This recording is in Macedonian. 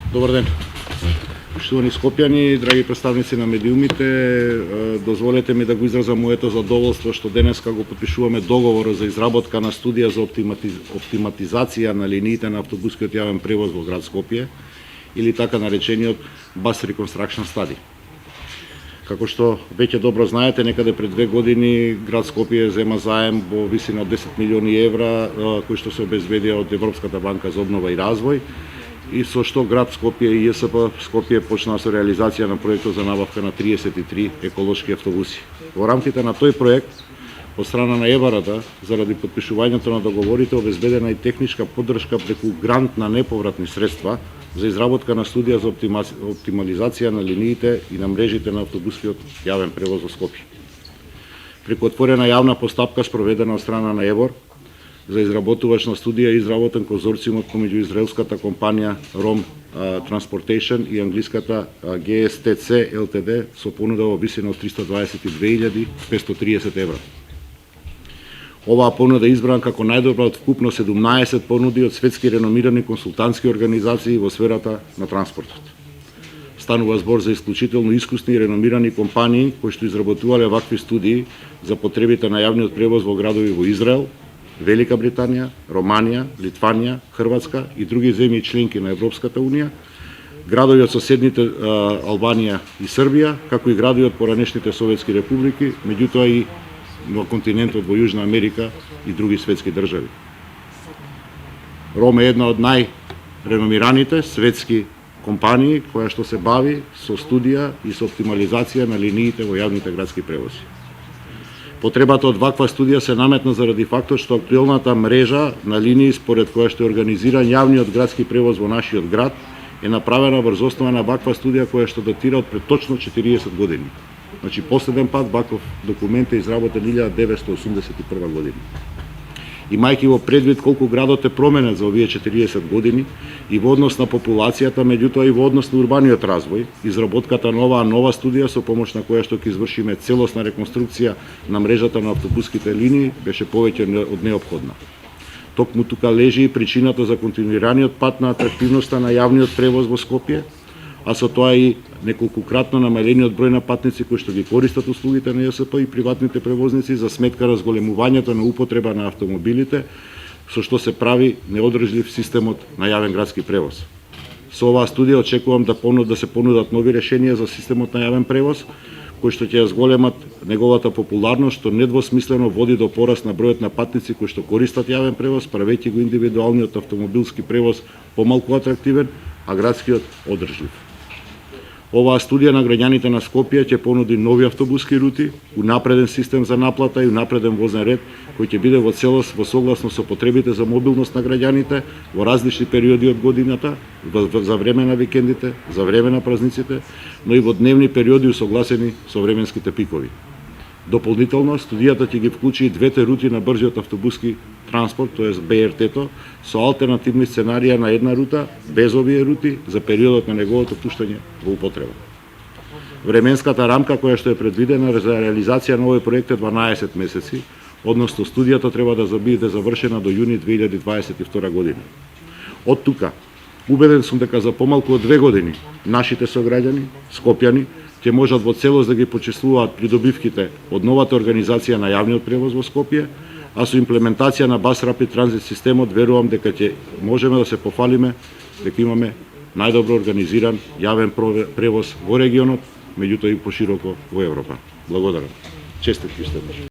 Добар ден. Поштовани скопјани, драги представници на медиумите, дозволете ми да го изразам моето задоволство што денеска го подпишуваме договорот за изработка на студија за оптиматизација на линиите на автобускиот јавен превоз во град Скопје, или така наречениот Bus Reconstruction Study. Како што веќе добро знаете, некаде пред 2 години град Скопје зема заем во висина од 10 милиони евра, кои што се обезбедија од Европската банка за обнова и развој, и со што град Скопје и ЈСП Скопје почнаа со реализација на проектот за набавка на 33 еколошки автобуси. Во рамките на тој проект, од страна на ЕБРД, заради подпишувањето на договорите, обезбедена и техничка поддршка преку грант на неповратни средства за изработка на студија за оптимализација на линиите и на мрежите на автобускиот јавен превоз во Скопје. Преку отворена јавна постапка спроведена од страна на ЕБОР, за изработувачна студија изработен конзорциумот помеѓу израелската компанија ROM Transportation и англиската GSTC Ltd со понуда во висина од 322.530 евра. Оваа понуда избрана како најдобра од вкупно 17 понуди од светски реномирани консултантски организации во сферата на транспортот. Станува збор за исклучително искусни и реномирани компании кои што изработувале вакви студии за потребите на јавниот превоз во градови во Израел, Велика Британија, Романија, Литванија, Хрватска и други земји членки на Европската Унија, градови од соседните Албанија и Србија, како и градови од поранешните советски републики, меѓутоа и на континентот во Јужна Америка и други светски држави. Ром е една од најреномираните светски компании која што се бави со студија и со оптимализација на линиите во јавните градски превози. Потребата од ваква студија се наметна заради фактот што актуелната мрежа на линии според која што е организиран јавниот градски превоз во нашиот град е направена врз основа на ваква студија која што датира од пред точно 40 години. Значи, последен пат ваков документ е изработен 1981 година. Имајќи во предвид колку градот е променет за овие 40 години и во однос на популацијата, меѓутоа и во однос на урбаниот развој, изработката на оваа нова студија со помош на која што ќе извршиме целосна реконструкција на мрежата на автобуските линии беше повеќе од неопходна. Токму тука лежи и причината за континуираниот пат на атрактивноста на јавниот превоз во Скопје, а со тоа и неколкукратно намалениот број на патници кои што ги користат услугите на ЈСП и приватните превозници за сметка разголемувањето на употреба на автомобилите, со што се прави неодржлив системот на јавен градски превоз. Со оваа студија очекувам да се понудат нови решенија за системот на јавен превоз, кои што ќе ја зголемат неговата популарност, што недвосмислено води до пораст на бројот на патници кои што користат јавен превоз, правејќи го индивидуалниот автомобилски превоз помалку атрактивен, а градскиот одржлив. Оваа студија на граѓаните на Скопје ќе понуди нови автобуски рути, унапреден систем за наплата и унапреден возен ред, кој ќе биде во целост во согласно со потребите за мобилност на граѓаните во различни периоди од годината, за време на викендите, за време на празниците, но и во дневни периоди усогласени со временските пикови. Дополнително, студијата ќе ги вклучи и двете рути на брзиот автобуски транспорт, тоест БРТ-то, со алтернативни сценарија на една рута, без овие рути, за периодот на неговото пуштање во употреба. Временската рамка која што е предвидена за реализација на овој проект е 12 месеци, односно студијата треба да биде завршена до јуни 2022 година. Од тука, убеден сум дека за помалку од 2 години нашите сограѓани, скопјани, ќе можат во целост да ги почествуваат придобивките од новата организација на јавниот превоз во Скопје, а со имплементација на Bus Rapid Transit системот верувам дека ќе можеме да се пофалиме дека имаме најдобро организиран јавен превоз во регионот, меѓутоа и пошироко во Европа. Благодарам. Честитки уште еднаш.